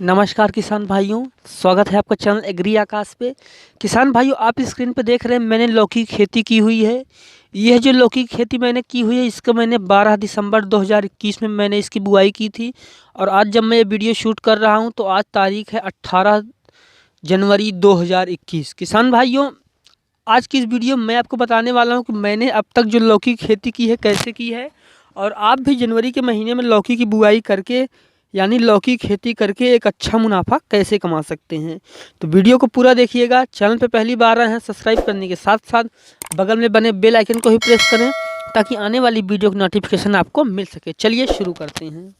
नमस्कार किसान भाइयों, स्वागत है आपका चैनल एग्री आकाश पे। किसान भाइयों, आप स्क्रीन पे देख रहे हैं मैंने लौकी की खेती की हुई है। यह जो लौकी की खेती मैंने की हुई है, इसका मैंने 12 दिसंबर 2021 में मैंने इसकी बुआई की थी। और आज जब मैं ये वीडियो शूट कर रहा हूं तो आज तारीख है 18 जनवरी 2021। किसान भाइयों, आज की इस वीडियो में मैं आपको बताने वाला हूँ कि मैंने अब तक जो लौकी की खेती की है कैसे की है, और आप भी जनवरी के महीने में लौकी की बुआई करके यानी लौकी की खेती करके एक अच्छा मुनाफा कैसे कमा सकते हैं। तो वीडियो को पूरा देखिएगा। चैनल पे पहली बार आए हैं, सब्सक्राइब करने के साथ साथ बगल में बने बेल आइकन को भी प्रेस करें ताकि आने वाली वीडियो की नोटिफिकेशन आपको मिल सके। चलिए शुरू करते हैं।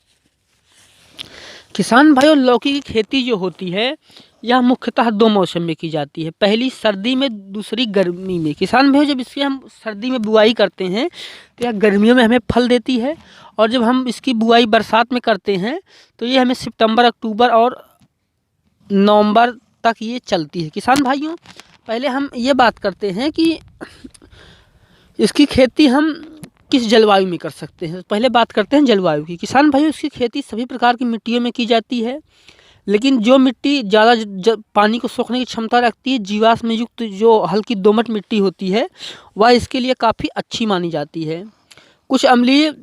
किसान भाइयों, लौकी की खेती जो होती है यह मुख्यतः दो मौसम में की जाती है, पहली सर्दी में, दूसरी गर्मी में। किसान भाइयों, जब इसकी हम सर्दी में बुआई करते हैं तो यह गर्मियों में हमें फल देती है, और जब हम इसकी बुआई बरसात में करते हैं तो ये हमें सितंबर, अक्टूबर और नवंबर तक ये चलती है। किसान भाइयों, पहले हम ये बात करते हैं कि इसकी खेती हम किस जलवायु में कर सकते हैं। पहले बात करते हैं जलवायु की। किसान भाइयों, इसकी खेती सभी प्रकार की मिट्टियों में की जाती है, लेकिन जो मिट्टी ज़्यादा पानी को सोखने की क्षमता रखती है, जीवाश्म में युक्त जो हल्की दोमट मिट्टी होती है, वह इसके लिए काफ़ी अच्छी मानी जाती है। कुछ अम्लीय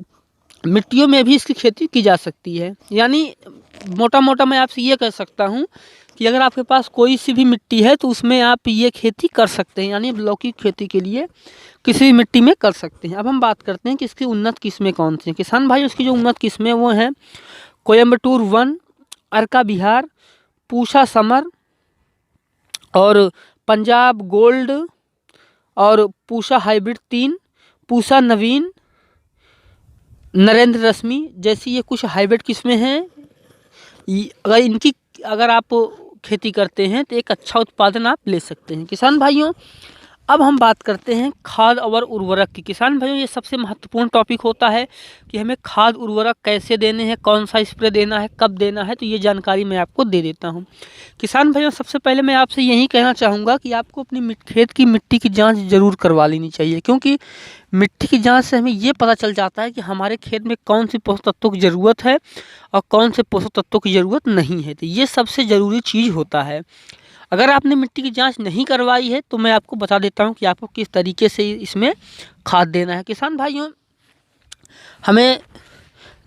मिट्टियों में भी इसकी खेती की जा सकती है। यानी मोटा मोटा मैं आपसे ये कह सकता हूँ कि अगर आपके पास कोई सी भी मिट्टी है तो उसमें आप ये खेती कर सकते हैं, यानी लौकी की खेती के लिए किसी भी मिट्टी में कर सकते हैं। अब हम बात करते हैं कि इसकी उन्नत किस्में कौन सी हैं। किसान भाई, उसकी जो उन्नत किस्में वो हैं कोयम्बटूर 1, अर्का बिहार, पूसा समर और पंजाब गोल्ड और पूसा हाइब्रिड 3, पूसा नवीन, नरेंद्र रश्मि जैसी ये कुछ हाइब्रिड किस्में हैं। अगर आप खेती करते हैं तो एक अच्छा उत्पादन आप ले सकते हैं। किसान भाइयों, अब हम बात करते हैं खाद और उर्वरक की। किसान भाइयों, ये सबसे महत्वपूर्ण टॉपिक होता है कि हमें खाद उर्वरक कैसे देने हैं, कौन सा स्प्रे देना है, कब देना है, तो ये जानकारी मैं आपको दे देता हूँ। किसान भाइयों, सबसे पहले मैं आपसे यही कहना चाहूँगा कि आपको अपनी खेत की मिट्टी की जांच ज़रूर करवा लेनी चाहिए, क्योंकि मिट्टी की जांच से हमें ये पता चल जाता है कि हमारे खेत में कौन सी पोषक तत्वों की ज़रूरत है और कौन से पोषक तत्वों की ज़रूरत नहीं है। तो ये सबसे ज़रूरी चीज़ होता है। अगर आपने मिट्टी की जांच नहीं करवाई है तो मैं आपको बता देता हूं कि आपको किस तरीके से इसमें खाद देना है। किसान भाइयों, हमें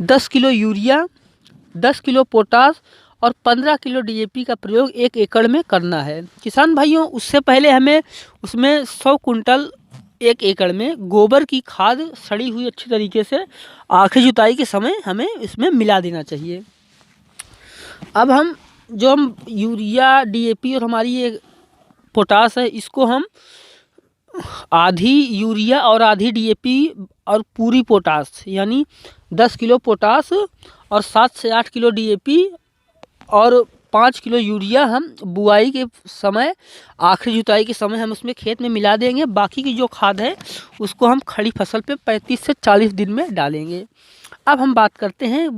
10 किलो यूरिया, 10 किलो पोटास और 15 किलो डीएपी का प्रयोग 1 एकड़ में करना है। किसान भाइयों, उससे पहले हमें उसमें 100 कुंटल 1 एकड़ में गोबर की खाद सड़ी हुई अच्छी तरीके से आखिरी जुताई के समय हमें इसमें मिला देना चाहिए। अब हम यूरिया, डीएपी और हमारी ये पोटास है, इसको हम आधी यूरिया और आधी डीएपी और पूरी पोटास, यानी 10 किलो पोटास और 7 से 8 किलो डीएपी और 5 किलो यूरिया हम बुआई के समय, आखिरी जुताई के समय हम उसमें खेत में मिला देंगे। बाकी की जो खाद है उसको हम खड़ी फसल पे 35 से 40 दिन में डालेंगे। अब हम बात करते हैं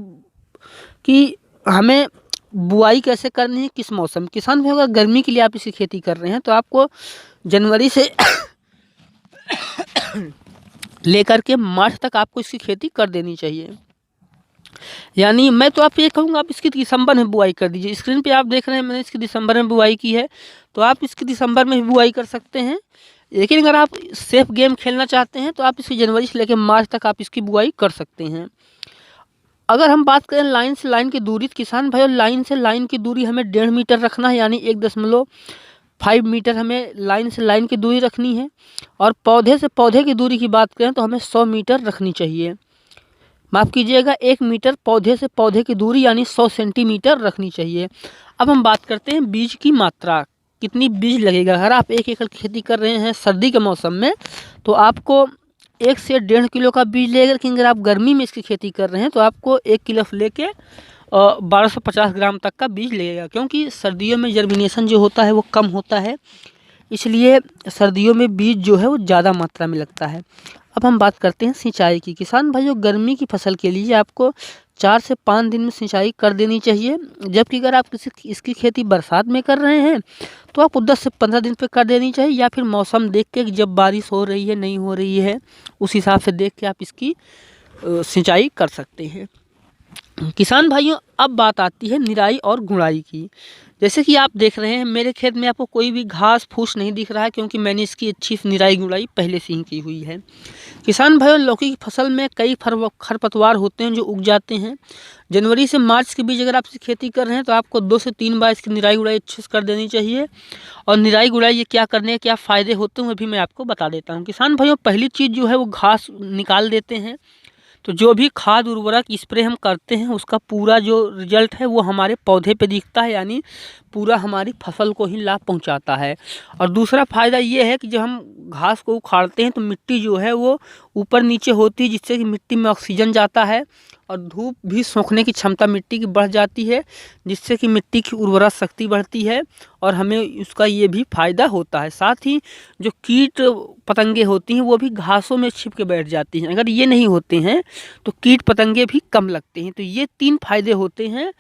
कि हमें बुआई कैसे करनी है, किस मौसम। किसान भाई, अगर गर्मी के लिए आप इसकी खेती कर रहे हैं तो आपको जनवरी से लेकर के मार्च तक आपको इसकी खेती कर देनी चाहिए। यानी मैं तो आप ये कहूँगा आप इसकी दिसंबर में बुआई कर दीजिए। स्क्रीन पे आप देख रहे हैं मैंने इसकी दिसंबर में बुआई की है, तो आप इसकी दिसंबर में भी बुआई कर सकते हैं। लेकिन अगर आप सेफ गेम खेलना चाहते हैं तो आप इसकी जनवरी से लेकर मार्च तक आप इसकी बुआई कर सकते हैं। अगर हम बात करें लाइन से लाइन की दूरी, किसान भाइयों, लाइन से लाइन की दूरी हमें 1.5 मीटर रखना है, यानी 1.5 मीटर हमें लाइन से लाइन की दूरी रखनी है। और पौधे से पौधे की दूरी की बात करें तो हमें 100 मीटर रखनी चाहिए। माफ़ कीजिएगा, 1 मीटर पौधे से पौधे की दूरी यानी 100 सेंटीमीटर रखनी चाहिए। अब हम बात करते हैं बीज की मात्रा, कितनी बीज लगेगा। अगर आप 1 एकड़ खेती कर रहे हैं सर्दी के मौसम में तो आपको 1 से 1.5 किलो का बीज लगेगा। लेकिन अगर आप गर्मी में इसकी खेती कर रहे हैं तो आपको 1 किलो से लेके 1250 ग्राम तक का बीज लगेगा, क्योंकि सर्दियों में जर्मिनेशन जो होता है वो कम होता है, इसलिए सर्दियों में बीज जो है वो ज़्यादा मात्रा में लगता है। अब हम बात करते हैं सिंचाई की। किसान भाइयों, गर्मी की फसल के लिए आपको 4 से 5 दिन में सिंचाई कर देनी चाहिए, जबकि अगर आप इसकी खेती बरसात में कर रहे हैं तो आपको 10 से 15 दिन पे कर देनी चाहिए, या फिर मौसम देख के जब बारिश हो रही है नहीं हो रही है उस हिसाब से देख के आप इसकी सिंचाई कर सकते हैं। किसान भाइयों, अब बात आती है निराई और गुड़ाई की। जैसे कि आप देख रहे हैं मेरे खेत में आपको कोई भी घास फूस नहीं दिख रहा है, क्योंकि मैंने इसकी अच्छी निराई गुड़ाई पहले से ही की हुई है। किसान भाइयों, लौकी की फसल में कई खरपतवार होते हैं जो उग जाते हैं। जनवरी से मार्च के बीच अगर आप इसकी खेती कर रहे हैं तो आपको 2 से 3 बार इसकी निराई गुड़ाई अच्छे से कर देनी चाहिए। और निराई गुड़ाई ये क्या करने के क्या फ़ायदे होते हैं वो भी मैं आपको बता देता हूँ। किसान भाइयों, पहली चीज़ जो है वो घास निकाल देते हैं। तो जो भी खाद उर्वरक स्प्रे हम करते हैं उसका पूरा जो रिजल्ट है वो हमारे पौधे पे दिखता है, यानी पूरा हमारी फसल को ही लाभ पहुंचाता है। और दूसरा फ़ायदा ये है कि जब हम घास को उखाड़ते हैं तो मिट्टी जो है वो ऊपर नीचे होती है, जिससे कि मिट्टी में ऑक्सीजन जाता है और धूप भी सोखने की क्षमता मिट्टी की बढ़ जाती है, जिससे कि मिट्टी की उर्वरा शक्ति बढ़ती है और हमें उसका ये भी फ़ायदा होता है। साथ ही जो कीट पतंगे होती हैं वो भी घासों में छिप के बैठ जाती हैं। अगर ये नहीं होते हैं तो कीट पतंगे भी कम लगते हैं। तो ये 3 फायदे होते हैं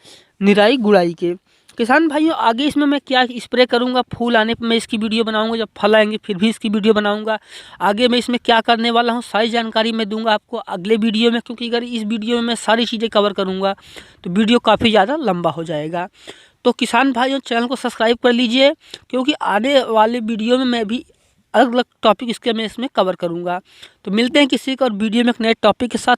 निराई गुड़ाई के। किसान भाइयों, आगे इसमें मैं क्या स्प्रे करूंगा, फूल आने पर मैं इसकी वीडियो बनाऊंगा, जब फल आएंगे फिर भी इसकी वीडियो बनाऊंगा। आगे मैं इसमें क्या करने वाला हूं सारी जानकारी मैं दूंगा आपको अगले वीडियो में, क्योंकि अगर इस वीडियो में मैं सारी चीज़ें कवर करूंगा तो वीडियो काफ़ी ज़्यादा लंबा हो जाएगा। तो किसान भाइयों, चैनल को सब्सक्राइब कर लीजिए, क्योंकि आने वाले वीडियो में मैं भी अलग अलग टॉपिक इसके मैं इसमें कवर करूँगा। तो मिलते हैं किसी एक और वीडियो में एक नए टॉपिक के साथ।